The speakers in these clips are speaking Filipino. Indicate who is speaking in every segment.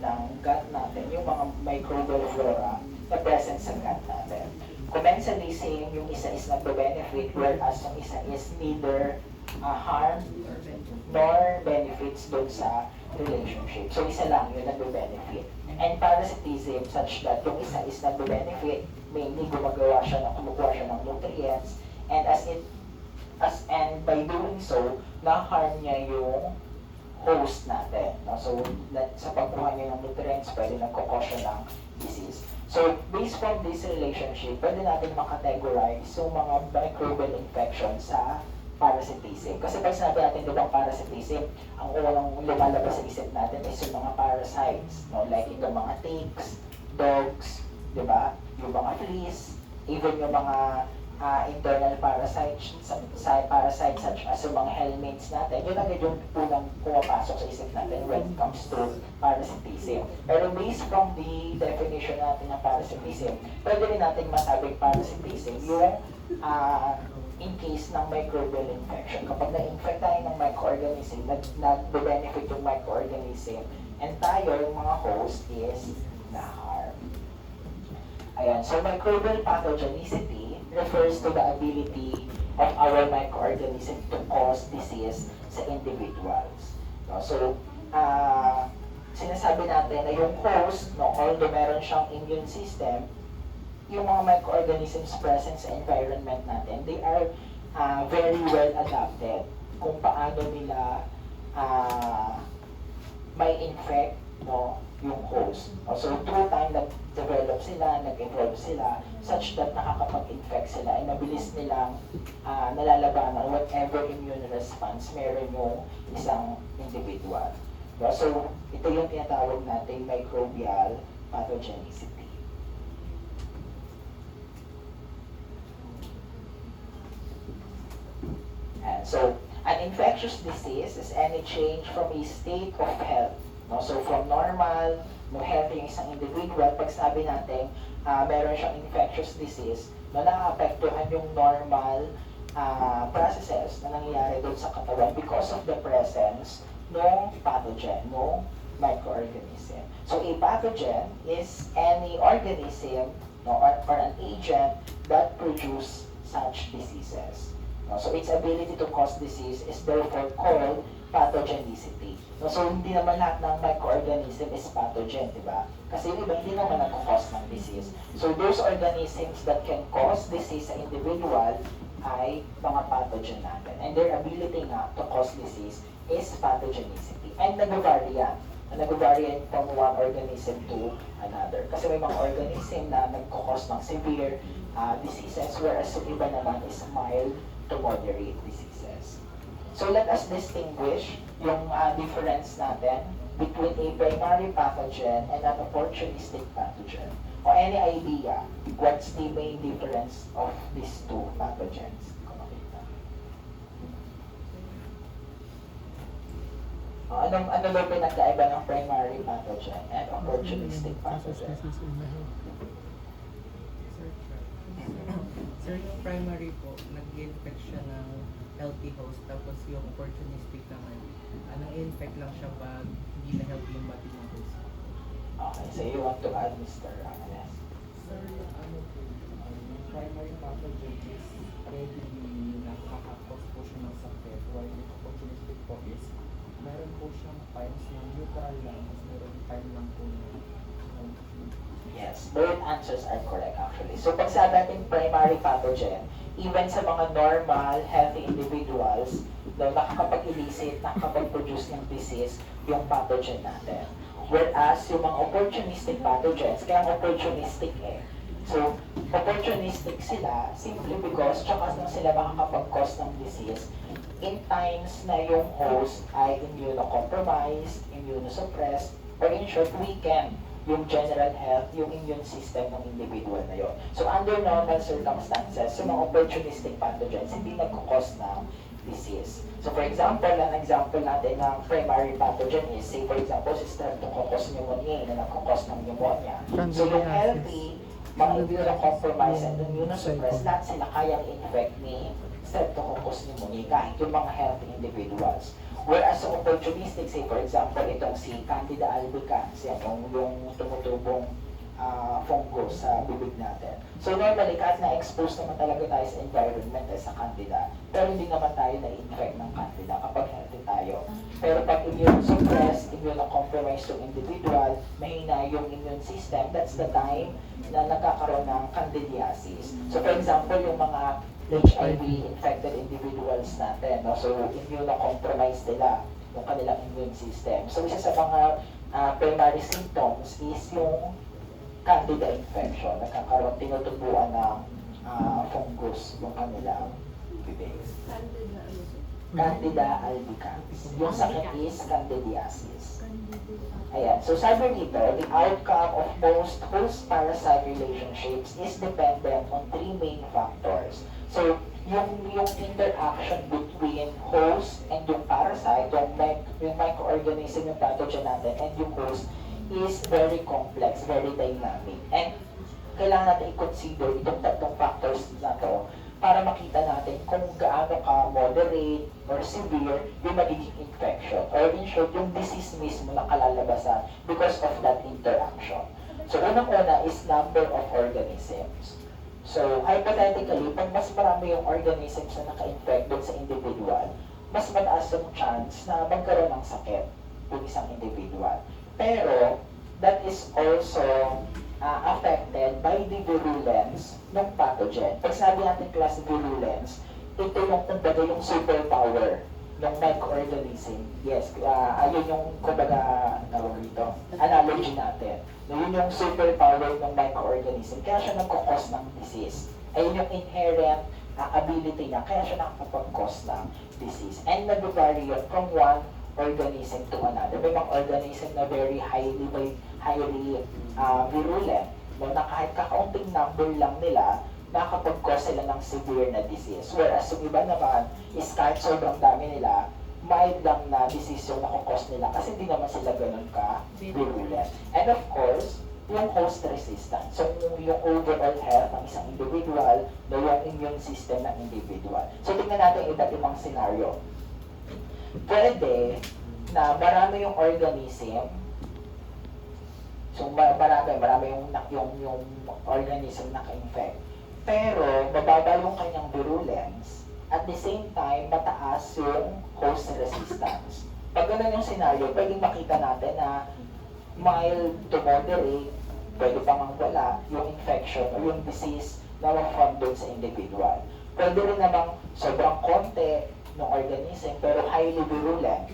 Speaker 1: ng gut natin, yung mga microbial flora na present sa gut natin. Commensally same, yung isa is nagbe-benefit, whereas yung isa is neither harm nor benefits dun sa relationship. So isa lang yun nagbe-benefit. And parasitism such that yung isa is nagbe-benefit, mainly kumukuha siya ng nutrients, and and by doing so, na-harm niya yung host natin. No? So, sa pagkuha niya ng nutrients, pwede nagkukos siya ng disease. So, based from this relationship, pwede natin makategorize yung mga microbial infection sa parasitism. Kasi pag sinabi natin ibang parasitism, ang unang lumalabas sa isip natin is yung mga parasites, no? Like yung mga ticks, dogs, di ba? Yung mga fleas, even yung mga internal parasites such as yung mga helminths natin, yun agad yung unang pumapasok sa isip natin when it comes to parasitism. Pero based from the definition natin ng parasitism, pwede rin natin masabing parasitism yung in case ng microbial infection. Kapag na-infect tayo ng microorganism, nag-benefit yung microorganism, and tayo, yung mga host, is na-harm. Ayan, so microbial pathogenicity refers to the ability of our microorganism to cause disease sa individuals. No? So, sinasabi natin na yung host, no, although meron siyang immune system, yung mga microorganisms present sa environment natin, they are very well adapted kung paano nila may infect, no, yung host. So through time, nag-develop sila, nag-evolve sila, such that nakakapag-infect sila ay mabilis nilang nalalabanan whatever immune response meron yung isang individual. No? So ito yung tinatawag natin microbial pathogenicity. And so, an infectious disease is any change from a state of health. No? So, from normal, no, healthy yung isang individual, pag sabi natin, meron siyang infectious disease, no, nakakapektuhan yung normal processes na nangyayari doon sa katawan because of the presence ng pathogen, ng microorganism. So, a pathogen is any organism, no, or an agent that produce such diseases. No, so its ability to cause disease is therefore called pathogenicity. No, so hindi naman lahat ng microorganism is pathogen, di ba? Kasi yung iba hindi naman nagkakause ng disease. So those organisms that can cause disease sa individual ay mga pathogen natin. And their ability nga to cause disease is pathogenicity. And nag-vary yan. Nag-vary from one organism to another. Kasi may mga organism na nagkakause ng severe diseases, whereas yung iba naman is mild to moderate diseases. So let us distinguish yung difference natin between a primary pathogen and an opportunistic pathogen. O any idea what's the main difference of these two pathogens? Ano ba pinagkaiba ng primary pathogen and opportunistic pathogen?
Speaker 2: Sir, yung primary po, nag-infect siya ng healthy host, tapos yung opportunistic naman, nang-infect lang siya pag hindi na healthy yung body ng host.
Speaker 1: Okay, so you want to add, Mr. Angeles?
Speaker 3: Sir, yung primary pathogen is readily nakaka-cause po siya ng sakit, while yung opportunistic po is meron po siyang times na neutral lang, mas meron time lang po na
Speaker 1: Yes, both answers are correct actually. So pag sabi natin primary pathogen, even sa mga normal, healthy individuals, na nakakapag-elicit, nakakapag-produce ng disease, yung pathogen natin. Whereas yung mga opportunistic pathogens, kaya opportunistic eh. So, opportunistic sila simply because tsaka lang sila makakapag-cause ng disease in times na yung host ay immunocompromised, immunosuppressed, or in short, weakened yung general health, yung immune system ng individual na yun. So under normal circumstances, yung mga opportunistic pathogens hindi nagkukos ng disease. So for example, an example natin ng primary pathogen is, say for example, si Streptococcus pneumoniae na nagkukos ng pneumonia. So yung healthy, mga immunocompromised and immunosuppressed, lahat sila kayang infect ni Streptococcus pneumoniae kahit yung mga healthy individuals. Whereas sa opportunistic, say for example, itong si Candida albicans, yan, yung tumutubong fungus sa bibig natin. So normally, kahit na-expose naman talaga tayo sa environment sa Candida, pero hindi naman tayo na-infect ng Candida kapag healthy tayo. Pero pag immune-suppressed, immunocompromised yung individual, mahina yung immune system, that's the time na nagkakaroon ng candidiasis. So for example, yung mga HIV-infected individuals natin, no? So immunocompromised nila yung kanilang immune system. So isa sa mga primary symptoms is yung Candida infection, nagkakaroon, tinutubuan ng fungus yung kanilang bibig. Candida albicans. Yung sakit is candidiasis. Ayan. So sabi dito, the outcome of most host parasite relationships is dependent on three main factors. So yung interaction between host and yung parasite, yung microorganism, yung pathogen natin, and yung host is very complex, very dynamic. And kailangan natin i-consider itong tatlong factors na to para makita natin kung gaano ka moderate or severe yung magiging infection or in short, yung disease mismo na kalalabasan because of that interaction. So unang-una is number of organisms. So hypothetically, pag mas marami yung organisms na naka-infect doon sa individual, mas mataas yung chance na magkaroon ng sakit yung isang individual. Pero that is also affected by the virulence ng pathogen. Pag sabi natin class virulence, ito yung kumbaga yung superpower ng microorganism. Yes, ayun yung kumbaga analogy natin. Yun yung superpower ng microorganism. Kaya siya nagkakos ng disease. Ayun yung inherent ability niya. Kaya siya nakakapag-cause ng disease. And nag-vary yun from one organism to another. May mga organism na very highly virulent, no, na kahit kakaunting number lang nila, nakakapag-cause sila ng severe na disease. Whereas yung iba naman is kahit sobrang dami nila, mild lang na disease yung nakakos nila kasi hindi naman sila ganun ka virulent. And of course, yung host resistance. So yung overall health ng isang individual, no, yung immune system ng individual. So tingnan natin iba't ibang scenario. Pwede na marami yung organism. So marami yung organism naka-infect. Pero mababa yung kanyang virulence, at the same time mataas yung host resistance. Pag ganun yung scenario, pwedeng makita natin na mild to moderate, pwede pang wala yung infection o yung disease na ma-found doon sa individual. Pwede rin namang sobrang konti ng organism pero highly virulent,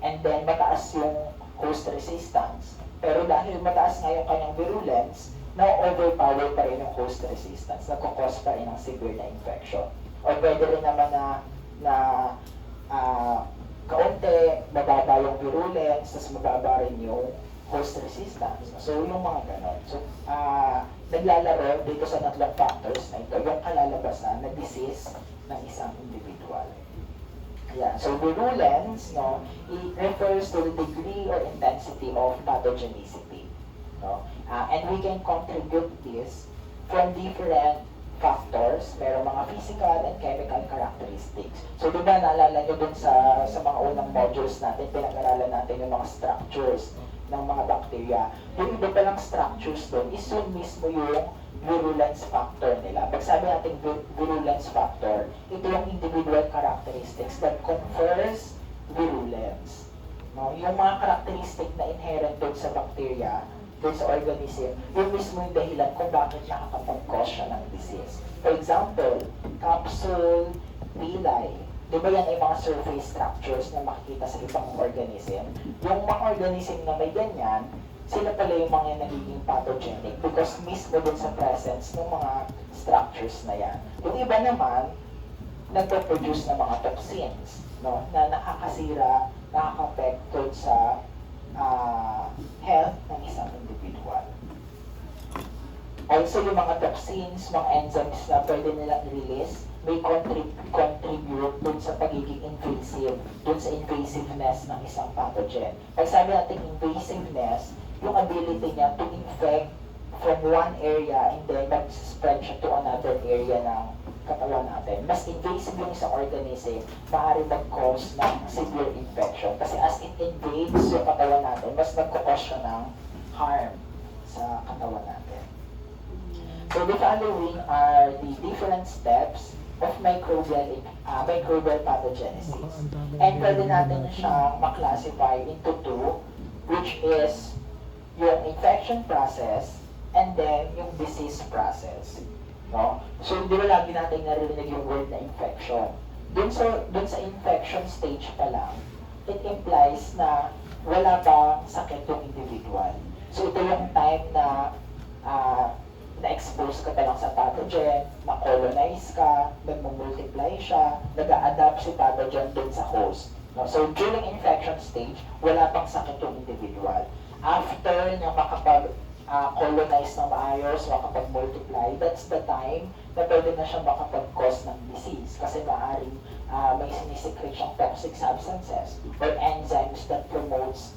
Speaker 1: and then mataas yung host resistance. Pero dahil mataas nga yung kanyang virulence, na-overpower pa rin yung host resistance, nagkakos pa rin ng severe na infection. Or pwede rin naman na kaunti, mababa yung virulence, tapos mababa rin yung host resistance. So yung mga ganon. So naglalaro dito sa tatlong factors na ito, yung kalalabasan na disease ng isang individual. Yeah. So virulence, no, it refers to the degree or intensity of pathogenicity. No? And we can contribute this from different factors, pero mga physical and chemical characteristics. So diba naalala nyo dun sa mga unang modules natin, pinag-aralan natin yung mga structures ng mga bacteria. Yung iba palang structures dun is yun mismo yung virulence factor nila. Pag sabi natin virulence factor, ito yung individual characteristics that confers virulence. No? Yung mga characteristic na inherent doon sa bacteria, doon sa organism, yun mismo yung dahilan kung bakit nakakapag-cause siya ng disease. For example, capsule, villi, di ba yan ay mga surface structures na makikita sa ibang organism? Yung mga organism na may ganyan, sila pala yung mga nagiging pathogenic because mismo dun sa presence ng mga structures na yan. Yung iba naman, nagpo-produce ng mga toxins, no, na nakakasira, nakaka-affect sa health ng isang individual. Also, yung mga toxins, mga enzymes na pwede nilang release, may contribute dun sa pagiging invasive, dun sa invasiveness ng isang pathogen. Pag sabi natin invasiveness, yung ability niya to infect from one area and then mag-spread siya to another area ng katawan natin, mas invasive yung isang organism, maaari mag-cause ng severe infection. Kasi as it invades yung katawan natin, mas nagkakos siya ng harm sa katawan natin. So the following are the different steps of microbial pathogenesis. And pwede natin siyang maklasify into two, which is yung infection process and then yung disease process. No? So, di ba lagi natin naririnig yung word na infection? Dun sa infection stage pa lang, it implies na wala bang sakit yung individual. So, ito yung time na na-expose ka pa lang sa pathogen, na-colonize ka, nagmumultiply siya, nag-a-adapt si pathogen dun sa host. No? So, during infection stage, wala pang sakit yung individual. After niya colonize ng maayos, makapag-multiply, that's the time na pwede na siya makapag-cause ng disease. Kasi maaaring may sinisecrete siyang toxic substances or enzymes that promotes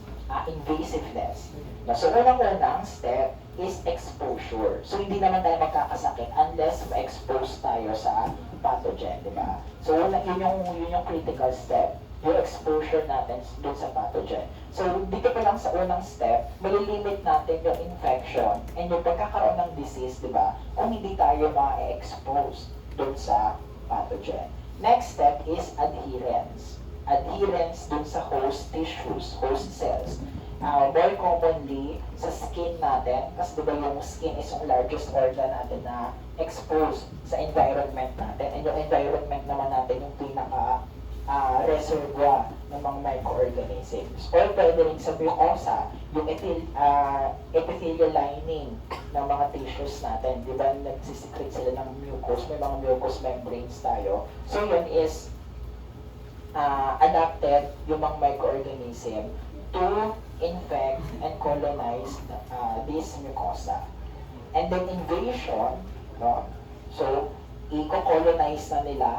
Speaker 1: invasiveness. So, unang-unang step is exposure. So, hindi naman tayo magkakasakit unless ma-expose tayo sa pathogen, di ba? So, yun yung critical step, yung exposure natin dun sa pathogen. So, dito pa lang sa unang step, malilimit natin yung infection and yung pagkakaroon ng disease, di ba? Kung hindi tayo ma-expose dun sa pathogen. Next step is adherence. Adherence dun sa host tissues, host cells. More commonly, sa skin natin, kasi diba yung skin is yung largest organ natin na exposed sa environment natin. And yung environment naman natin yung reservoir ng mga microorganisms. Or pwede rin sa mucosa, yung epithelial lining ng mga tissues natin. Diba nagsisecrete sila ng mucus, may mga mucous membranes tayo. So yun is adapted yung mga microorganism to infect and colonize this mucosa. And then invasion, no? So, i-colonize na nila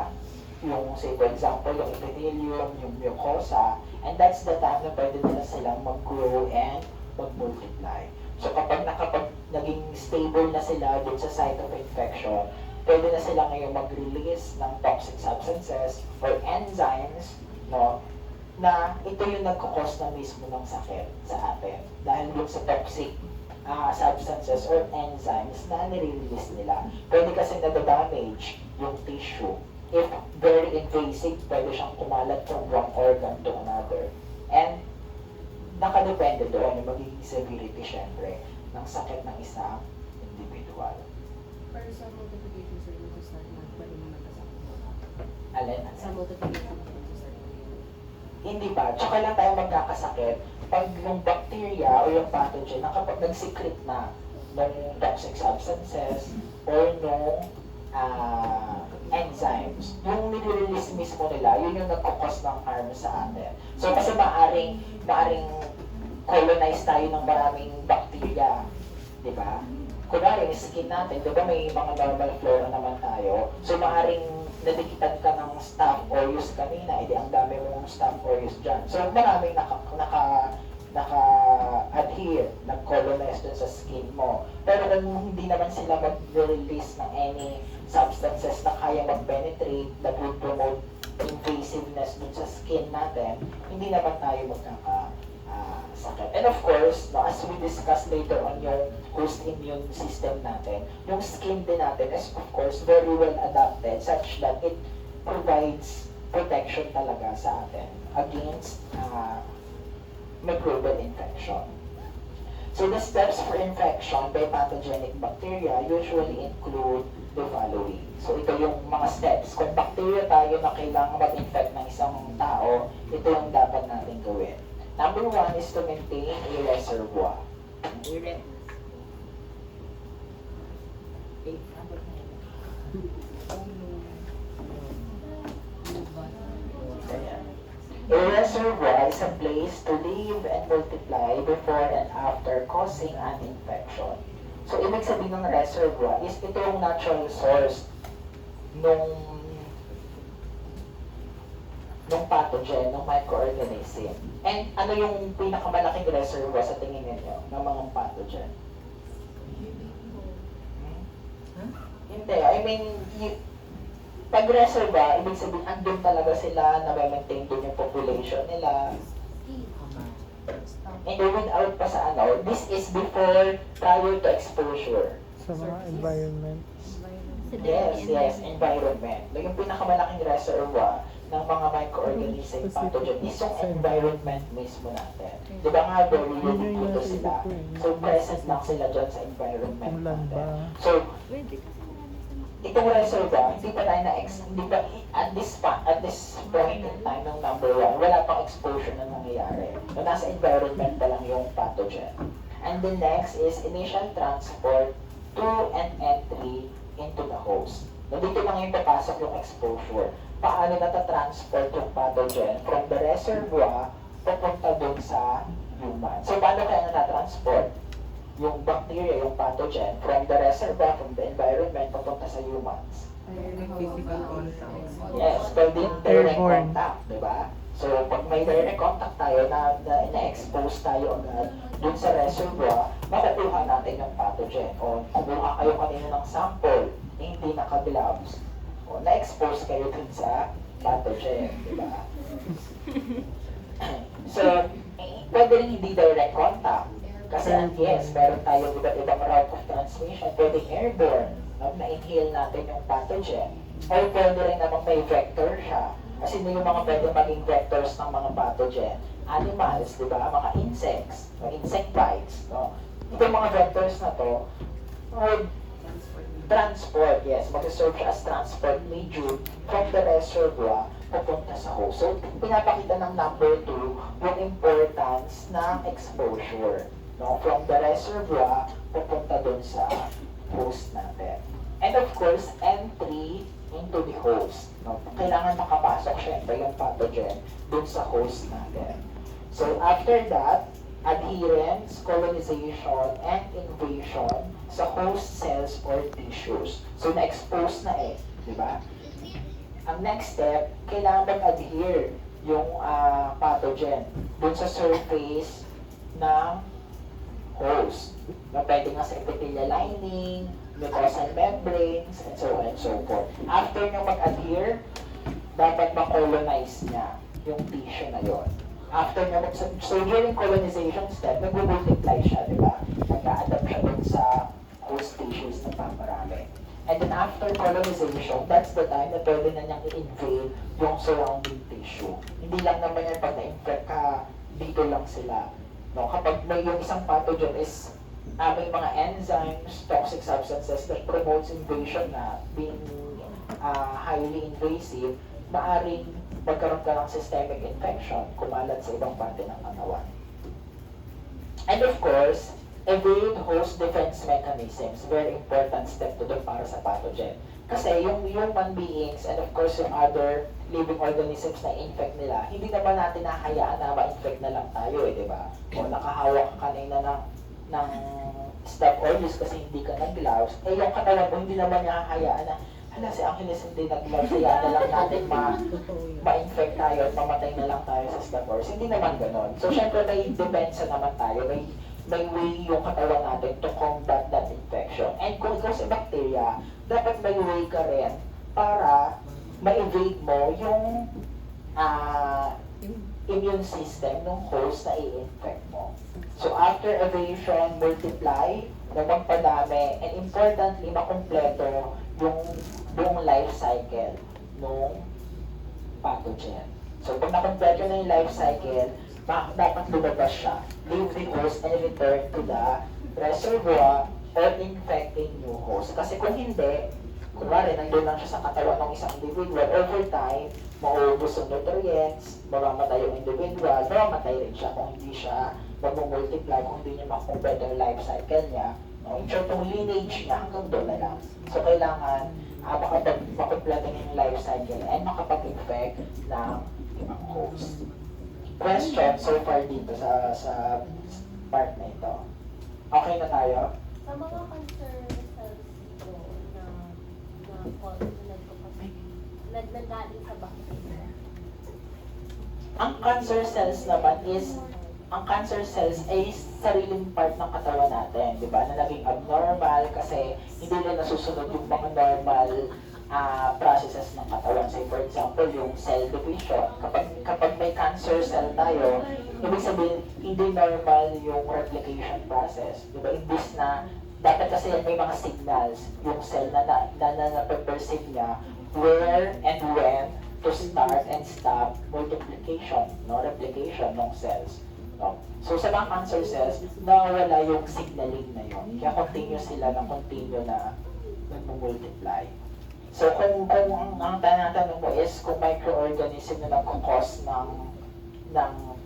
Speaker 1: yung, say for example, yung epithelium, yung mucosa, and that's the time na pwede nila silang mag-grow and mag-multiply. So, kapag naging stable na sila dun sa site of infection, pwede na sila ngayon mag-release ng toxic substances or enzymes, no? Na ito yung nagkakos na mismo ng sakit sa atin dahil dun sa toxic substances or enzymes na nire-release nila. Pwede kasi na-damage yung tissue. If very invasive, pwede siyang kumalat from one organ to another. And nakadepende doon yung magiging severity syempre ng sakit ng isang individual.
Speaker 4: Pero sa multiplication sir, ito sa pwede mo magkasakit.
Speaker 1: Alin?
Speaker 4: Sa multiplication sir,
Speaker 1: Hindi pa. Tsaka lang tayo magkakasakit pag yung bacteria o yung pathogen na kapag nag-secrete na ng toxic substances or ng enzymes, yung nire-release mismo nila, yun yung nagkukos ng harm sa atin. So kasi maaring colonize tayo ng maraming bacteria, di ba? Kunwari, yung skin natin, di ba may mga normal flora naman tayo? So maaring nadikitan ka ng staph aureus kanina, edi ang dami mong staph aureus dyan. So maraming naka-adhere, nag-colonize dun sa skin mo. Pero kung hindi naman sila mag-release ng any substances na kaya mag-penetrate, that would promote invasiveness dun sa skin natin, hindi naman tayo magkakasakit. And of course, no, as we discuss later on yung host immune system natin, yung skin din natin is of course very well adapted such that it provides protection talaga sa atin against microbial infection. So the steps for infection by pathogenic bacteria usually include the following. So ito yung mga steps. Kung bacteria tayo na kailangan mag-infect ng isang tao, ito yung dapat natin gawin. Number 1 is to maintain a reservoir. A reservoir is a place to live and multiply before and after causing an infection. So, ibig sabihin ng reservoir is ito yung natural source nung pathogen, ng microorganism. And ano yung pinakamalaking reservoir sa tingin ninyo ng mga pathogen? Hindi. I mean, Pag reserva, ibig sabihin, andun talaga sila, na-maintain din yung population nila. And without pa sa ano, this is before, prior to exposure.
Speaker 5: Sa mga environment.
Speaker 1: Yes, environment. Yung pinakamalaking reservoir ng mga microorganism pathogen is yung environment mismo natin. Di ba nga, very unique dito sila. So, present lang sila dyan sa environment
Speaker 5: Ulan ba?
Speaker 1: natin. So, itong reservoir, hindi pa tayo hindi pa, at this point in time ng number 1, wala pang exposure na nangyayari. So, nasa environment pa lang yung pathogen. And the next is initial transport to and entry into the host. So, dito lang yung papasok yung exposure. Paano natatransport yung pathogen from the reservoir papunta dun sa human. So, paano kaya natatransport yung bacteria, yung pathogen from the reservoir, from the environment, papunta sa humans?
Speaker 2: Physical contact.
Speaker 1: Yes, pwede yung direct
Speaker 5: Airborne.
Speaker 1: contact, di ba? So, pag may direct contact tayo na-expose tayo agad dun sa reservoir, makukuha natin yung pathogen. O kumuha kayo kanina ng sample, hindi naka-gloves. O na-expose kayo dun sa pathogen, di ba? So, pwede rin hindi direct contact. Kasi yes, meron tayong iba't ibang route of transmission. Pwede airborne, na-inhale natin yung pathogen. Or pwede rin namang may vector siya. Kasi yung mga pwede maging vectors ng mga pathogen. Animals, di ba? Mga insects, o insect bites. No? Itong mga vectors na to, would transport, yes, mag-serve siya as transport medium from the reservoir papunta sa host. So, pinapakita ng number 2 yung importance ng exposure. No? From the reservoir papunta dun sa host natin. And of course, entry into the host. No? Kailangan makapasok syempre yung pathogen dun sa host natin. So, after that, adherence, colonization, and invasion sa host cells or tissues. So, na-expose na di ba? Ang next step, kailangan mag-adhere yung pathogen dun sa surface ng host. Na pwede nga sa epithelial lining, mucosal membranes, and so on and so forth. After nyo mag-adhere, dapat ma-colonize niya yung tissue na yon. After nyo, so during colonization step, nag-multiply siya, di ba? Nag-a-adapt siya dun sa host tissues na pamarami. And then after colonization, that's the time na pwede na niyang i-invade yung surrounding tissue. Hindi lang naman yan pag na-infect ka, dito lang sila. No? Kapag may yung isang pathogen is may mga enzymes, toxic substances that promotes invasion na being highly invasive, maaring magkaroon ka ng systemic infection, kumalat sa ibang parte ng katawan. And of course, evade host defense mechanisms, very important step to do para sa pathogen. Kasi yung human beings and of course yung other living organisms na infect nila, hindi naman natin nahayaan na ma-infect na lang tayo di ba? O nakahawak ka kanina ng staph aureus kasi hindi ka nag-gloves, yung katawan mo hindi naman niya hahayaan na hala, si Angeles hindi nag-gloves, kaya na lang natin ma-infect tayo at mamatay na lang tayo sa staph aureus. Hindi naman ganon. So, syempre may depensa naman tayo, may way yung katawan natin to combat that infection. And kung ikaw sa bacteria, dapat may way ka rin para ma-evade mo yung immune system ng host na i-infect mo. So, after evasion, multiply, na magpadami, and importantly, makumpleto yung buong life cycle ng pathogen. So, pag nakompleto na yung life cycle, dapat lumabas siya, leave the host and return to the reservoir or infecting new host. Kasi kung hindi, kunwari, nandun lang siya sa katawan ng isang individual, over time, mauubos yung nutrients, mamamatay yung individual, mamamatay rin siya kung hindi siya mag-multiply, kung hindi niya makumpleto yung life cycle niya. No? In short, yung lineage niya hanggang doon na lang. So, kailangan makumpleto niya yung life cycle and makapag-infect ng ibang host. Question so far dito sa part na ito. Okay na tayo?
Speaker 6: Sa mga cancer cells po na cause nagdagaling sa bacteria.
Speaker 1: Ang cancer cells naman is, ang cancer cells ay sariling part ng katawan natin, di ba? Na naging abnormal kasi hindi na nasusunod yung mga normal processes ng katawan. Say for example, yung cell division. Kapag may cancer cell tayo, ibig sabihin, hindi normal yung replication process. Diba? Imbis na, dapat kasi may mga signals yung cell na perceive niya where and when to start and stop multiplication, no, replication ng cells. No? So sa mga cancer cells, nawala yung signaling na yun. Kaya continue sila ng continue na nag-multiply. So kung ang tanatanong mo is kung microorganism na nag-cause ng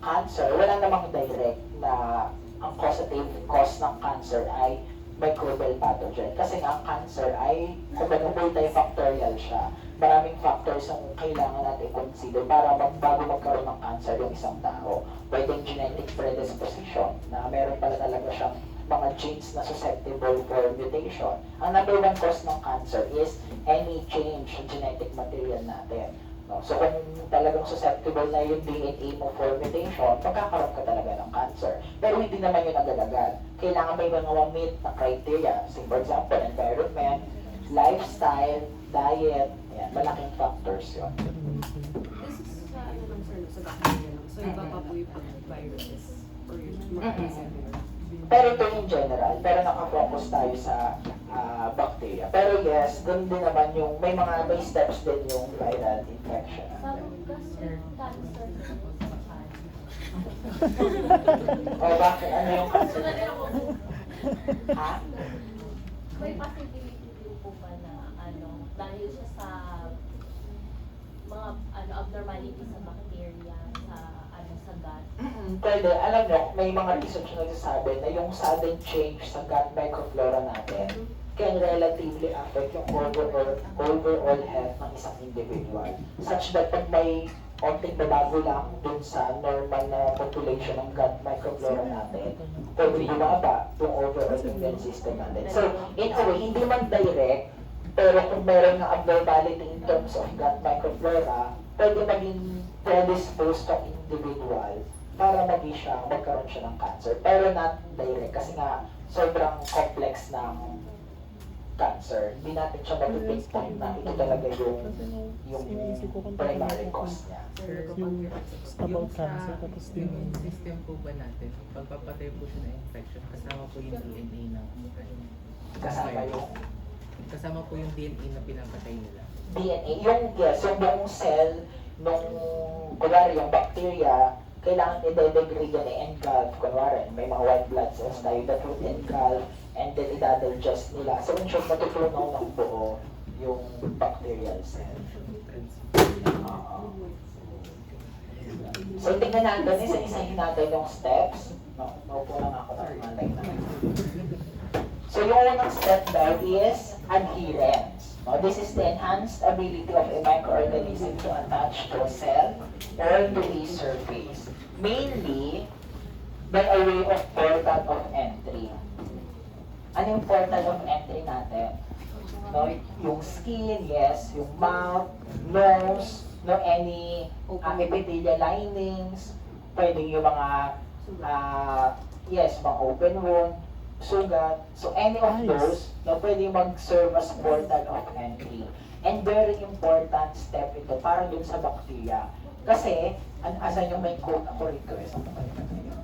Speaker 1: cancer, wala namang direct na ang causative cause ng cancer ay microbial pathogen. Kasi nga ang cancer ay, kumbaga multifactorial siya. Maraming factors ang kailangan natin i-consider para bago magkaroon ng cancer yung isang tao. Pwedeng genetic predisposition, na meron pala talaga siyang mga genes na susceptible for mutation. Ang number one cause ng cancer is any change sa genetic material natin. No? So kung talagang susceptible na yung DNA mo for mutation, magkakaroon ka talaga ng cancer. Pero hindi naman yun agad-agad. Kailangan may mga meet na criteria. So for example, environment, lifestyle, diet, yan, malaking factors yun.
Speaker 4: This is sa ano lang sir, sa bacteria lang. So iba pa po yung viruses or yung mga
Speaker 1: Pero ito in general, pero nakafocus tayo sa bacteria. Pero yes, doon din naman yung, may steps din yung viral infection.
Speaker 6: Sabi kasi cancer.
Speaker 1: O bakit? Ano yung cancer? Ha?
Speaker 6: May possibility din po ba na dahil siya sa mga abnormality sa bacteria sa gut.
Speaker 1: Pwede. Alam nyo, may mga research na nagsasabi na yung sudden change sa gut microflora natin can relatively affect yung overall health ng isang individual. Such that pag may konting babago lang dun sa normal na population ng gut microflora natin, pwede bumaba yung overall immune system natin. So, in a way, hindi man direct, pero kung meron ng abnormality in terms of gut microflora, pwede maging predisposed ng individual para magkaroon siya ng cancer. Pero not direct, kasi nga sobrang complex ng cancer. Hindi natin siya mag-pinpoint na ito talaga yung primary cause niya.
Speaker 2: Yung sa immune system po ba natin, pagpapatay po siya ng infection, kasama po yung DNA ng kasama po yung DNA na pinapatay nila.
Speaker 1: DNA, yung buong cell nung, kunwari yung bacteria, kailangan i-degrade yan, i-engulf. Kunwari, may mga white blood cells tayo that will engulf and then i-digest nila. So, in short, matutunaw ng buo yung bacterial cell. So, tingnan natin, isa-isahin natin yung steps. Maupo lang ako na malay na. So, yung unang step daw is adherence. This is the enhanced ability of a microorganism to attach to a cell or to a surface, mainly by a way of portal of entry. Ano yung portal of entry natin? No, yung skin, yes, yung mouth, nose, no, any epithelial linings, pwedeng yung mga, mga open wound, sugat. So any of those, no, pwedeng mag-serve as portal of entry. And very important step ito para dun sa bacteria. Kasi, asan yung may quote ako rito eh, sa kapalitan na yun.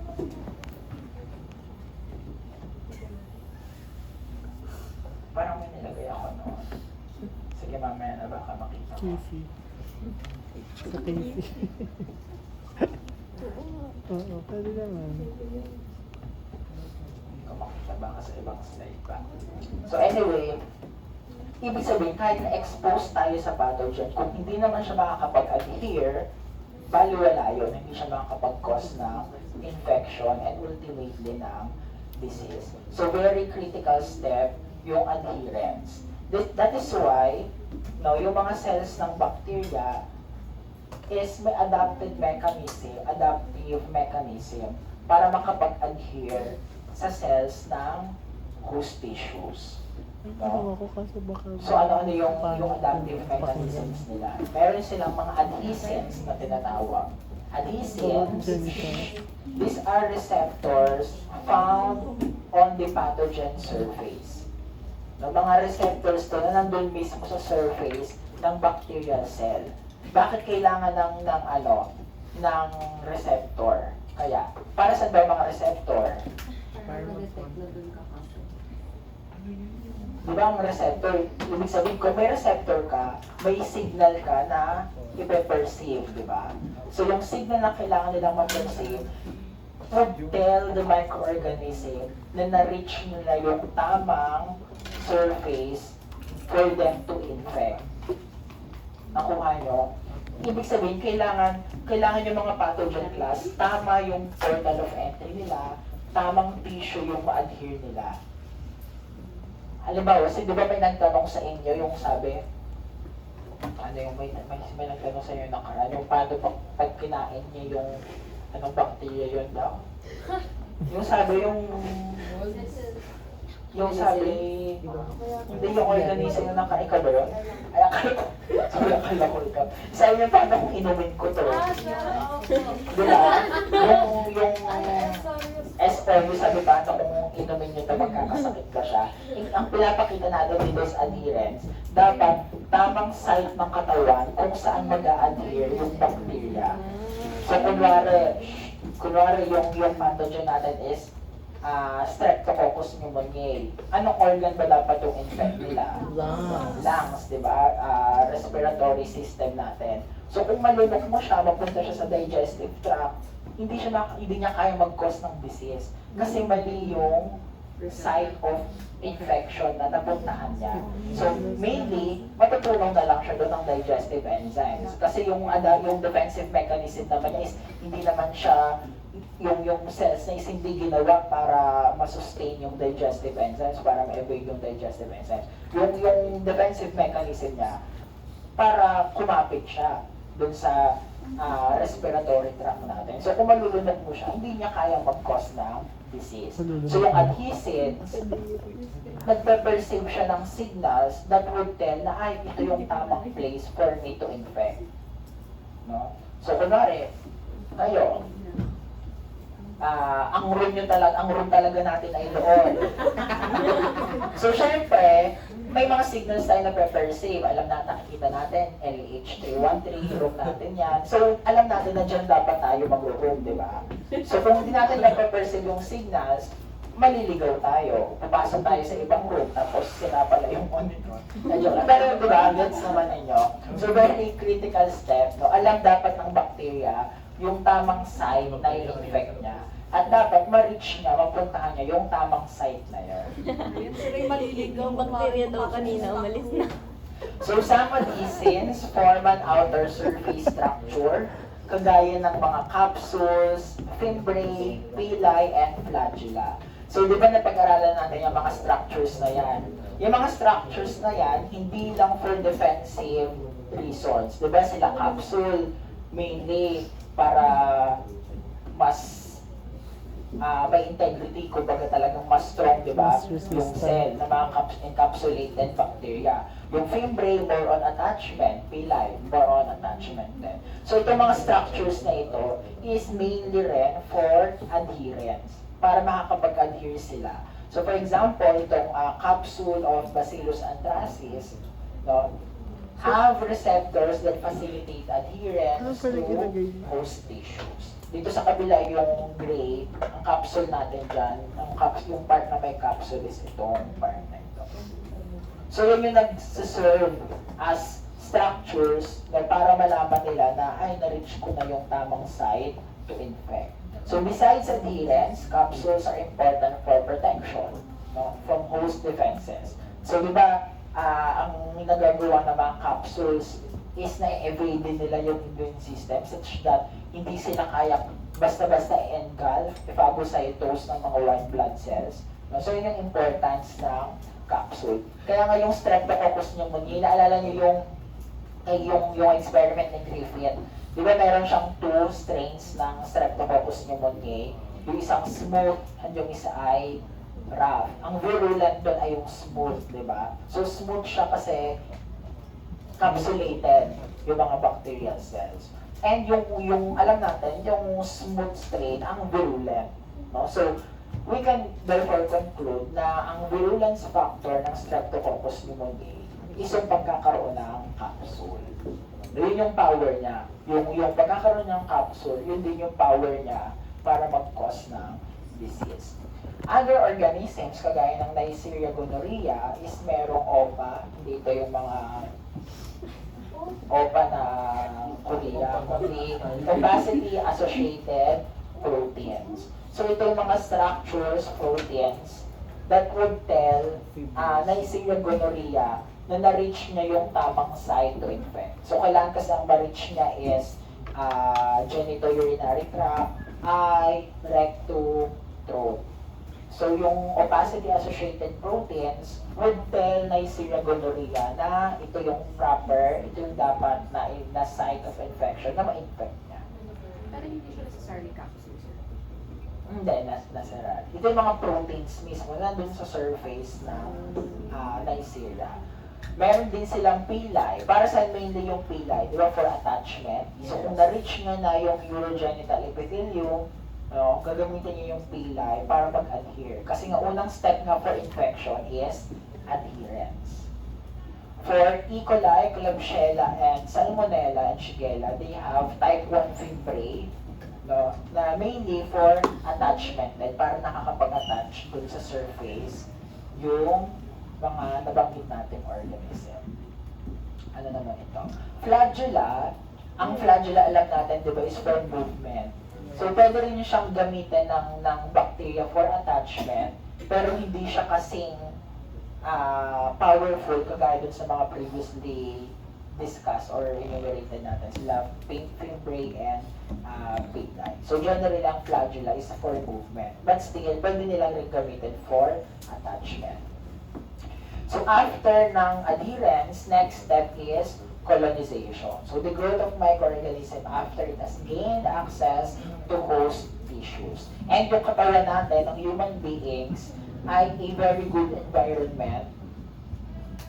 Speaker 1: Parang may nilagay ako noon. Sige, mamaya na baka makita ko.
Speaker 5: Casey. Sa Casey. Oo, pwede naman.
Speaker 1: Hindi ko makita baka sa ibang slide pa. So anyway, ibig sabihin kahit na-expose tayo sa pathogen, kung hindi naman siya makakapag-adhere, baliwala yun, hindi siya makakapag-cause ng infection and ultimately ng disease. So very critical step yung adherence. That is why, yung mga cells ng bacteria is may adaptive mechanism para makapag-adhere sa cells ng host tissues. No? So ano yung adaptive mechanisms nila? Meron silang mga adhesins na tinatawag. Adhesins, these are receptors found on the pathogen surface. No, mga receptors to na nandun mismo sa surface ng bacterial cell. Bakit kailangan ng receptor? Kaya, para sa ba yung mga receptor?
Speaker 4: Para ma-detect na dun ka kasi.
Speaker 1: Di ba ang receptor, ibig sabihin kung may receptor ka, may signal ka na ipe-perceive, di ba? So yung signal na kailangan nilang ma-perceive would tell the microorganism na na-reach nila yung tamang surface for them to infect. Nakuha nyo? Ibig sabihin, kailangan yung mga pathogen class, tama yung portal of entry nila, tamang tissue yung ma-adhere nila. Halimbawa, di ba may nagtanong sa inyo yung sabi, may nagtanong sa inyo nakaraan, yung paano pag kinain niya yung anong bacteria yun daw? Yung sabi, yung sabi, hindi yung organism na nakain ka ba yun? Ay, akala ko ikaw. Sabi niya, paano kung inumin ko to? Diba? Yung SPM, sabi paano kung inumin niyo to, magkakasakit ka siya. Ang pinapakita natin dito is adherence. Dapat tamang site ng katawan kung saan mag-a-adhere yung bacteria. So, kunwari yung pathogen natin is Streptococcus pneumoniae. Anong organ ba dapat yung infect nila? Lungs, di ba? Respiratory system natin. So kung malunok mo siya, mapunta siya sa digestive tract, hindi niya kaya mag-cause ng disease. Kasi mali yung site of infection na napuntahan niya. So mainly, matutulong na lang siya doon ng digestive enzymes. Kasi yung defensive mechanism naman niya is hindi naman siya yung cells na is hindi ginawa para ma-sustain yung digestive enzymes, para ma-evade yung digestive enzymes. Yung defensive mechanism niya, para kumapit siya dun sa respiratory tract natin. So kung malulunod mo siya, hindi niya kayang mag-cause ng disease. So yung adhesives, nagpe-perceive siya ng signals that would tell na ay, ito yung tamang place for me to infect. No? So kunwari, kayo, ang room talaga natin ay doon. So, syempre, may mga signals tayo na pre-perceive. Alam natin, nakikita natin, LH313, room natin yan. So, alam natin na dyan dapat tayo mag-room, di ba? So, kung hindi natin na-perceive yung signals, maliligaw tayo. Papasok tayo sa ibang room, tapos sila pala yung monitor. Pero, di ba, gets naman ninyo. So, very critical step. No? Alam dapat ng bacteria yung tamang site na i-infect niya. At dapat ma-reach niya, mapuntahan niya yung tamang site na yun.
Speaker 6: Maliligaw bacteria daw kanina, umalis na.
Speaker 1: So some adhesins form an outer surface structure kagaya ng mga capsules, fimbriae, villi, and flagella. So di ba napag-aralan natin yung mga structures na yan? Yung mga structures na yan, hindi lang for defensive reasons. Di ba sila capsule, mainly para mas may integrity, kumbaga talagang mas strong, di ba? Yung cell na mga encapsulated bacteria. Yung fimbriae, more on attachment, villi, more on attachment din. So itong mga structures na ito is mainly rin for adherence, para makakapag-adhere sila. So for example, itong capsule of Bacillus anthracis, no, have receptors that facilitate adherence to host tissues. Dito sa kabila yung gray, ang capsule natin dyan, yung part na may capsule is itong part na ito. So yun yung nag-serve as structures na para malaman nila na ay, na-reach ko na yung tamang site to infect. So besides adherence, capsules are important for protection, no, from host defenses. So di ba, ang nagagawa ng mga capsules is na-evade nila yung immune system such that hindi sila kaya basta-basta engulf, iphagocytose ng mga white blood cells. No? So yun yung importance ng capsule. Kaya nga yung Streptococcus pneumoniae, naalala niyo yung experiment ni Griffith. Di ba meron siyang 2 strains ng Streptococcus pneumoniae? Yung isang smooth at yung isa ay rough. Ang virulent doon ay yung smooth, di ba? So smooth siya kasi capsulated yung mga bacterial cells. And yung alam natin, yung smooth strain, ang virulent. No? So, we can therefore conclude na ang virulence factor ng Streptococcus pneumoniae is yung pagkakaroon ng capsule. Yun yung power niya. Yung pagkakaroon ng capsule, yun din yung power niya para mag-cause ng disease. Other organisms, kagaya ng Neisseria gonorrhea, is merong OPA. Dito yung mga OPA na Korea, kundi opacity-associated proteins. So ito yung mga structures, proteins, that would tell Neisseria gonorrhea na na-reach niya yung tamang site to infect. So kailangan kasi ang ma-reach niya is genitourinary tract, eye, rectum, throat. So yung opacity-associated proteins would tell Neisseria gonorrhea na ito yung proper, ito yung dapat na site of infection na ma-infect niya.
Speaker 4: Pero hindi siya necessarily capsule, sir.
Speaker 1: Hindi, nasa ito yung mga proteins mismo nandun sa surface ng Neisseria. Meron din silang pilay. Para saan mainly yung pilay? Di ba? For attachment. So kung na-reach nyo na yung urogenital epithelium, no, gagamitin nyo yung pilay para mag-adhere. Kasi nga unang step nga for infection is adherence. For E. coli, Klebsiella, and Salmonella, and Shigella, they have type 1 fimbriae, no, na mainly for attachment, para nakakapag-attach dun sa surface yung mga nabanggit nating organism. Ano naman ito? Flagella, ang flagella alam natin, di ba, is for movement. So, pwede rin siyang gamitin ng bacteria for attachment, pero hindi siya kasing powerful kagaya dun sa mga previously discussed or enumerated natin. Sila fimbriae and pilay. So, generally lang flagella is for movement. But still, pwede nilang rin gamitin for attachment. So after ng adherence, next step is colonization. So the growth of microorganism after it has gained access to host tissues. And yung katawan natin, ng human beings, ay a very good environment,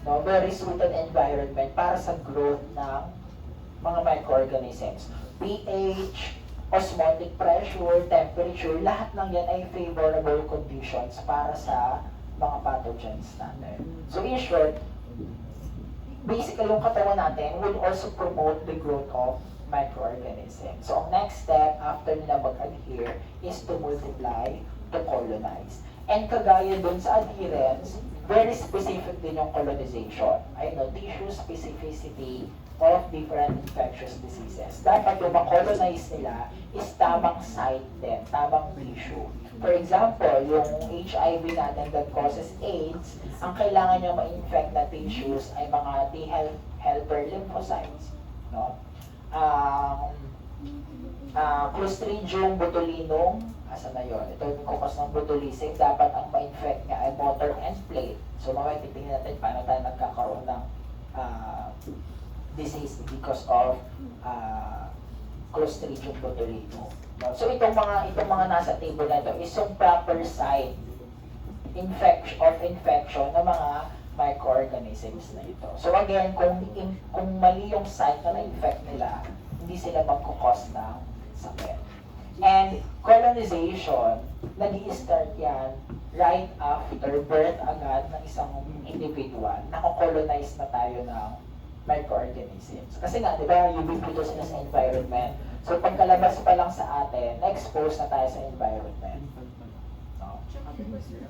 Speaker 1: no, very suited environment para sa growth ng mga microorganisms. pH, osmotic pressure, temperature, lahat ng yan ay favorable conditions para sa mga pathogens natin. So in short, basically yung katawan natin will also promote the growth of microorganisms. So ang next step after nila mag-adhere is to multiply, to colonize. And kagaya dun sa adherence, very specific din yung colonization. Ay no, tissue specificity of different infectious diseases. Dapat yung ma-colonize nila is tamang site din, tamang tissue. For example, yung HIV natin that causes AIDS, ang kailangan niya ma-infect na tissues ay mga T helper lymphocytes. No? Clostridium botulinum, asa na yun? Ito yung caucus ng botulism, dapat ang ma-infect niya ay motor and plate. So mamaya titingnan natin paano tayo nagkakaroon ng disease because of Clostridium botulinum. No? So itong mga nasa table na ito is yung proper site of infection ng mga microorganisms na ito. So again, kung mali yung site na na-infect nila, hindi sila magkukos ng sakit. And colonization, nag-i-start yan right after birth agad ng isang individual. Nako-colonize na tayo ng microorganisms. Kasi nga, di ba, ubiquitous sila sa environment. So pagkalabas pa lang sa atin, na-expose na tayo sa environment. No?
Speaker 4: Tsaka diba, sir,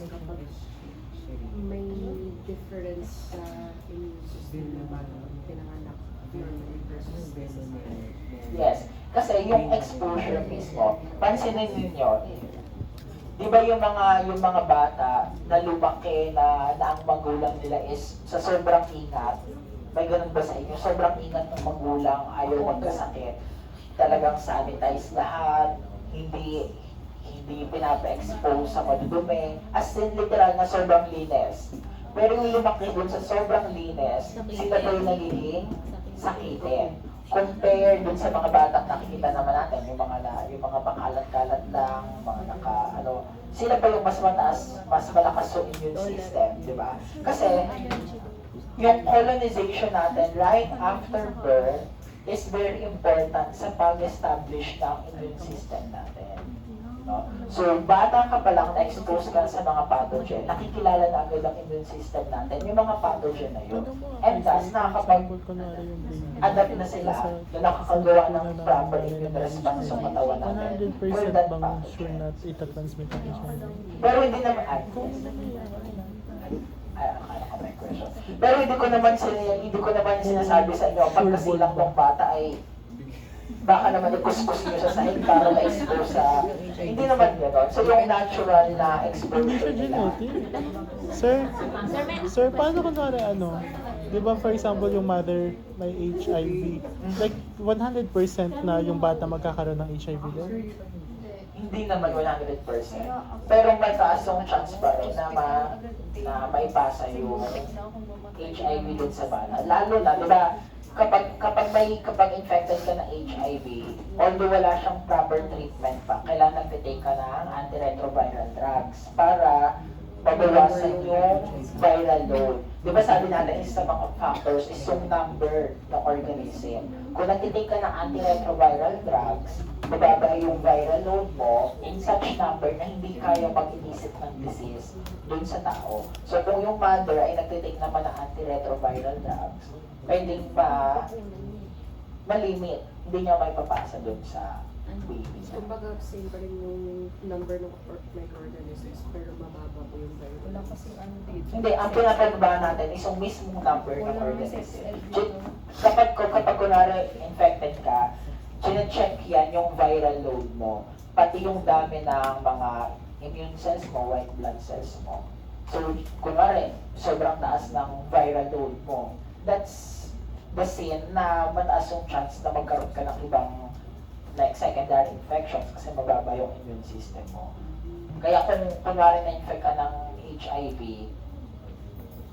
Speaker 4: kapag may difference sa immune system na pinanganak normally versus
Speaker 1: Yes. Kasi yung exposure mismo, pansinin ninyo, di ba yung mga bata na lumaki na ang magulang nila is sa sobrang ingat, may ganun ba sa inyo? Sobrang ingat ng magulang, ayaw magkasakit. Talagang sanitize lahat, hindi pinapa-expose sa madudumi. As in, literal na sobrang linis. Pero yung lumaki dun sa sobrang linis, sila daw yung nagiging sakitin. Compare dun sa mga batang nakikita naman natin, yung mga pakalat-kalat lang, mga sila pa yung mas mataas, mas malakas yung immune system, di ba? Kasi, yung colonization natin right after birth is very important sa pag-establish ng immune system natin. No? So, bata ka pa lang na-expose ka sa mga pathogen, nakikilala na agad ang immune system natin, yung mga pathogen na yun. And thus, nakakapag-adapt na sila na nakakagawa ng proper immune response sa katawan natin for
Speaker 5: 100%
Speaker 1: that
Speaker 5: bang sure
Speaker 1: pathogen.
Speaker 5: na itatransmit ang HIV?
Speaker 1: Pero hindi naman, akala ko may question. Pero hindi ko naman sinasabi sa inyo, pagkasilang ng bata ay baka naman ikuskus nyo sa sahig para ma-expose sa... Hindi naman gano'n. So yung natural na
Speaker 5: Hindi
Speaker 1: exposure
Speaker 5: siya
Speaker 1: nila.
Speaker 5: genetic. Sir, paano kunwari di ba for example yung mother may HIV, like 100% na yung bata magkakaroon ng HIV din?
Speaker 1: Hindi naman 100%. Pero mataas yung chance pa rin na maipasa yung HIV dun sa bata. Lalo na, di ba, kapag infected ka ng HIV, although wala siyang proper treatment pa, kailangan nag-take ka ng antiretroviral drugs para mabawasan yung viral load. Di ba sabi natin, isa sa mga factors is yung number ng organism. Kung nag-take ka ng antiretroviral drugs, mababa yung viral load mo in such number na hindi kaya mag-inisip ng disease dun sa tao. So kung yung mother ay nag-take naman ng antiretroviral drugs, pwedeng malimit, hindi niya may papasa dun sa baby niya.
Speaker 4: Kumbaga, same pa rin yung number ng microorganisms, pero mababa po yung virus.
Speaker 6: Wala kasi ano dito.
Speaker 1: Hindi, ang pinapagbahan natin is yung mismong number ng organism. Kapag kunwari infected ka, check yan yung viral load mo, pati yung dami ng mga immune cells mo, white blood cells mo. So, kunwari, sobrang taas ng viral load mo, that's the scene na mataas yung chance na magkaroon ka ng ibang like secondary infections kasi mababa yung immune system mo. Kaya kung kunwari na-infect ka ng HIV,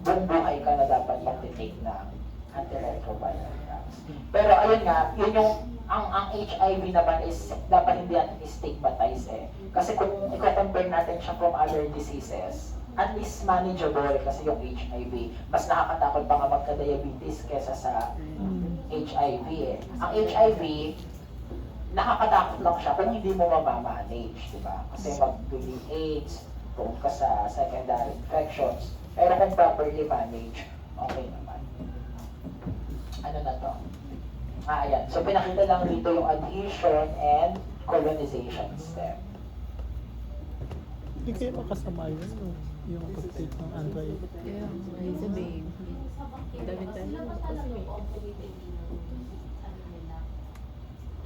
Speaker 1: buong buhay ka na dapat mag-take ng antiretroviral drugs. Pero ayun nga, yun yung ang HIV naman is dapat hindi natin stigmatize eh. Kasi kung i-compare natin siya from other diseases, at least manageable kasi yung HIV. Mas nakakatakot pa nga magka-diabetes kesa sa HIV eh. Ang HIV, nakakatakot lang siya kung hindi mo mamamanage, di ba? Kasi mag-bleeding AIDS, prone ka sa secondary infections. Pero kung properly managed, okay naman. Ano na to? Ayan. So, pinakita lang dito yung adhesion and colonization step.
Speaker 5: Hindi kayo makasama yun, no? Yung pag-take ng anti.
Speaker 7: Yeah, it's a babe. Dami-dami
Speaker 6: Sila
Speaker 7: kasi
Speaker 6: talaga
Speaker 7: may-
Speaker 6: loob tumitigil ano nila,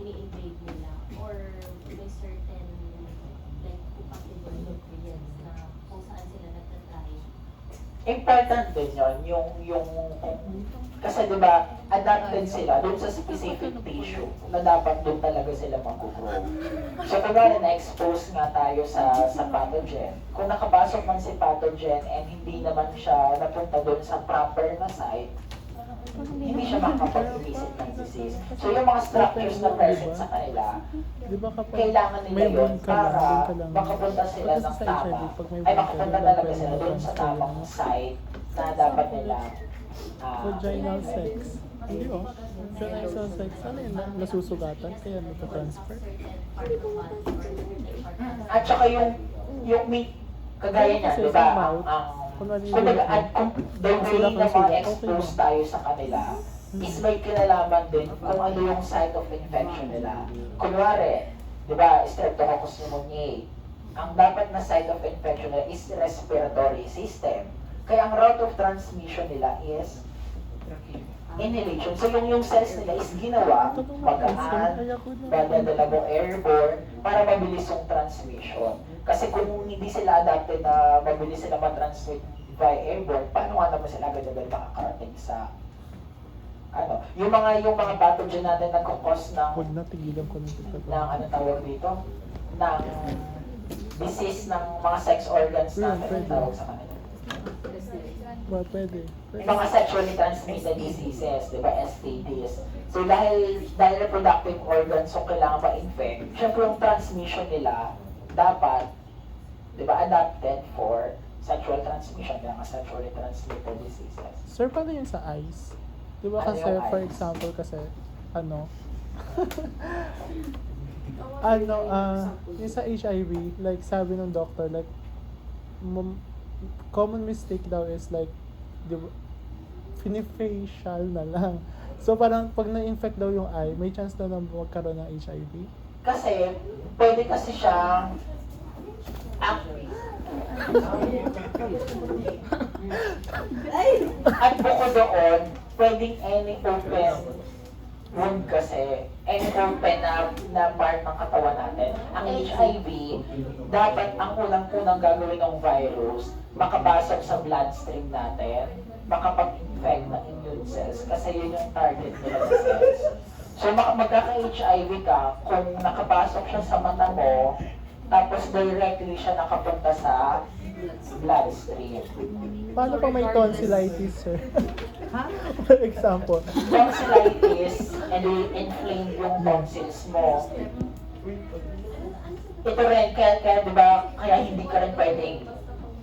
Speaker 6: ini-invade nila, or may certain like compatible nutrients na kung saan sila nagtatry.
Speaker 1: Important din yun, yung kasi di ba, adapted sila dun sa specific tissue na dapat dun talaga sila mag-grow. So kunwari na-expose nga tayo sa pathogen, kung nakapasok man si pathogen and hindi naman siya napunta dun sa proper na site, hindi siya makakapag-elicit ng disease. So yung mga structures na present sa kanila,
Speaker 5: Di ba kapag
Speaker 1: kailangan nila
Speaker 5: may
Speaker 1: yun
Speaker 5: wound ka lang,
Speaker 1: para
Speaker 5: doon ka lang.
Speaker 1: makapunta sila
Speaker 5: Kasi
Speaker 1: ng
Speaker 5: sa
Speaker 1: tama.
Speaker 5: HIV, pag may
Speaker 1: Ay
Speaker 5: wound ka,
Speaker 1: makapunta
Speaker 5: doon
Speaker 1: talaga
Speaker 5: ka
Speaker 1: sila
Speaker 5: lang
Speaker 1: doon sa
Speaker 5: transfer
Speaker 1: tamang
Speaker 5: mo.
Speaker 1: site na dapat nila
Speaker 5: Vaginal sex. Hindi oh. Vaginal sex. Ano yun? Nasusugatan? Kaya nagka-transfer?
Speaker 1: at saka yung may kagaya niya,
Speaker 5: Kasi
Speaker 1: di
Speaker 5: sa
Speaker 1: ba?
Speaker 5: mouth,
Speaker 1: Ang
Speaker 5: kunwari
Speaker 1: kumbaga,
Speaker 5: yung-
Speaker 1: kung the way
Speaker 5: sila
Speaker 1: na
Speaker 5: kung sila,
Speaker 1: ma-expose
Speaker 5: okay
Speaker 1: tayo sa kanila, is may kinalaman din kung ano yung site of infection nila. Kunwari, di ba, Streptococcus pneumoniae, ang dapat na site of infection nila is respiratory system. Kaya ang route of transmission nila is inhalation. So yung cells nila is ginawa, magaan, dadadala mo airborne, para mabilis yung transmission. Kasi kung hindi sila adapted na mabilis sila ma-transmit via airborne, paano nga naman sila agad-agad makakarating sa yung mga pathogen natin nagkakos
Speaker 5: Huwag na, tigilan ko ng
Speaker 1: ng ano tawag dito, ng disease ng mga sex organs natin, ang tawag sa kanila.
Speaker 5: Ba, pwede.
Speaker 1: Yung mga sexually transmitted diseases, di ba, STDs. So dahil reproductive organs yung kailangan ma-infect, syempre yung transmission nila dapat, di ba, adapted for sexual transmission ng mga sexually transmitted diseases.
Speaker 5: Sir, paano yun sa eyes? Di ba
Speaker 1: Ano
Speaker 5: kasi,
Speaker 1: yung
Speaker 5: for
Speaker 1: eyes?
Speaker 5: example kasi, ano, ano, yung sa HIV, like sabi ng doctor, like, common mistake daw is like, di ba, finifacial na lang. So parang pag na-infect daw yung eye, may chance daw na magkaroon ng HIV.
Speaker 1: Kasi, pwede kasi siyang at bukod doon, pwedeng any open wound kasi, any open na part ng katawan natin. Ang HIV, dapat ang unang-unang gagawin ng virus, makapasok sa bloodstream natin, makapag-infect ng immune cells, kasi yun yung target nila sa cells. So magkaka-HIV ka kung nakapasok siya sa mata mo, tapos directly siya nakapunta sa bloodstream.
Speaker 5: Paano pa may tonsillitis, sir?
Speaker 2: Ha?
Speaker 5: For example.
Speaker 1: Tonsillitis, and inflamed yung tonsils mo. Ito rin, kaya di ba, kaya hindi ka rin pwedeng,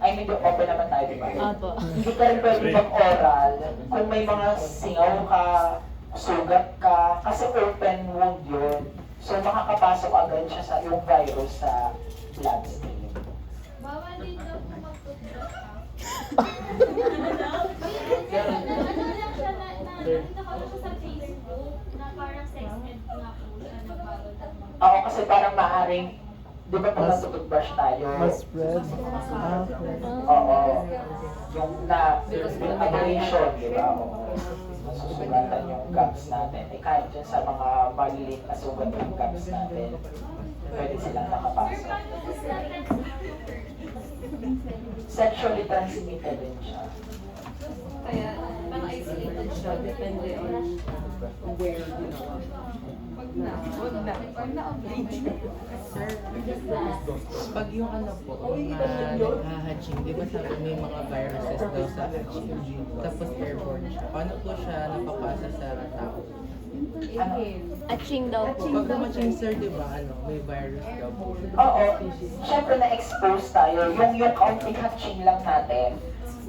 Speaker 1: I mean, open naman tayo, di ba?
Speaker 7: Apo.
Speaker 1: Hindi ka rin pwedeng mag-oral kung may mga singaw ka, sugat ka, kasi open wound yun. So makakapasok agad siya sa yung virus sa bloodstream.
Speaker 6: Bawal din daw po mag-toothbrush ka. Nakita ko siya sa Facebook na parang sex ed nga po siya na bawal daw
Speaker 1: Oo, kasi parang maaring, di ba pag natututbrush tayo?
Speaker 5: Mas spread. Okay.
Speaker 1: Oo. Yung yung abrasion, di ba? Oo. Masusugatan yung gums natin. Eh kahit dyan sa mga maliliit na sugat ng gums natin, pwede silang nakapasok. Sexually transmitted din siya.
Speaker 4: Kaya, parang isolated siya, depende on where ginawa. Wag na update.
Speaker 2: Sir, pag yung ano po, naghahatching, di ba sabi may mga viruses daw sa hatching, tapos airborne siya. Paano po siya napapasa sa tao?
Speaker 7: Atching daw po.
Speaker 2: Pag hatching, sir, di ba, may virus daw po.
Speaker 1: Oo. Siyempre na-expose tayo. Yung kaunting hatching lang natin,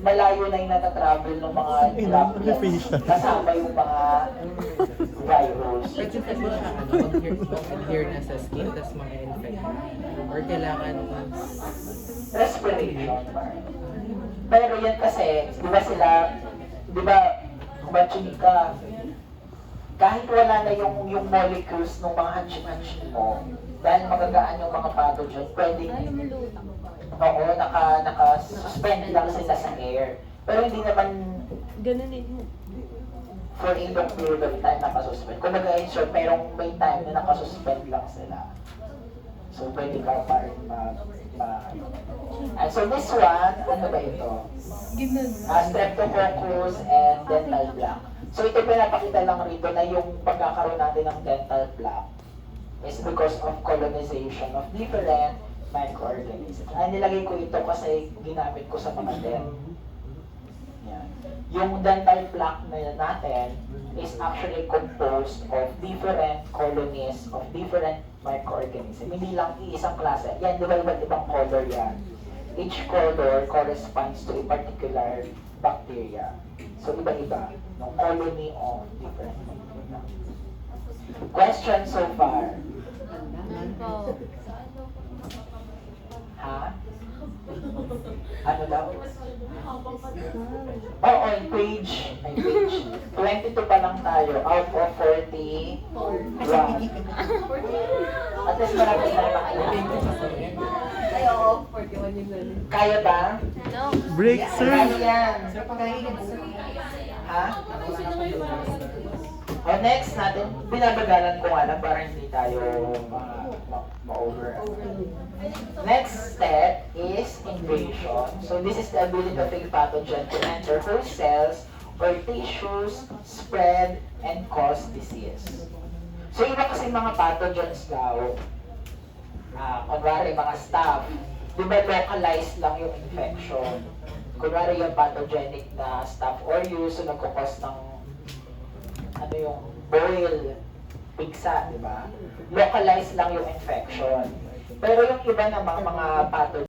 Speaker 1: malayo na yung natatravel ng mga droplets. Kasama yung mga virus.
Speaker 2: Pwede pa po siya, adhere na sa skin, tapos ma-infect. Or kailangan
Speaker 1: Respiration. Pero yan kasi, di ba sila, di ba, kumaching ka, kahit wala na yung molecules ng mga hatching-hatching mo, dahil magagaan yung mga pathogen, pwedeng, oo, naka-suspend lang sila sa air. Pero hindi naman
Speaker 7: Ganunin mo.
Speaker 1: for a long period of time nakasuspend. Kung nag-insert, may time na nakasuspend lang sila. So, pwede ka pa rin And so this one, ano ba ito? Streptococcus and dental plaque. So ito pinapakita lang rito na yung pagkakaroon natin ng dental plaque is because of colonization of different microorganisms. Ay, nilagay ko ito kasi ginamit ko sa mga dent. Yan. Yung dental plaque na natin is actually composed of different colonies of different microorganisms. Hindi lang iisang klase. Yan, di ba iba't ibang color yan? Each color corresponds to a particular bacteria. So iba-iba. No colony of different bacteria. Question so far?
Speaker 7: Po.
Speaker 1: Ha? Ano daw? Oo, page 22 pa lang tayo out of 40. Wow. At least marami na makita.
Speaker 4: Ay, oo, 41 yung ganun.
Speaker 1: Kaya ba?
Speaker 7: No.
Speaker 5: Break, sir.
Speaker 1: Kaya yan. Ha? O next natin, binabagalan ko nga lang para hindi tayo ma-over. Next step is invasion. So this is the ability of a pathogen to enter host cells or tissues, spread, and cause disease. So iba kasi mga pathogens daw, kunwari mga staph, di ba localized lang yung infection? Kunwari yung pathogenic na staph aureus, so nagkukos ng ano yung boil, pigsa, di ba? Localized lang yung infection. Pero yung iba namang mga pathogen,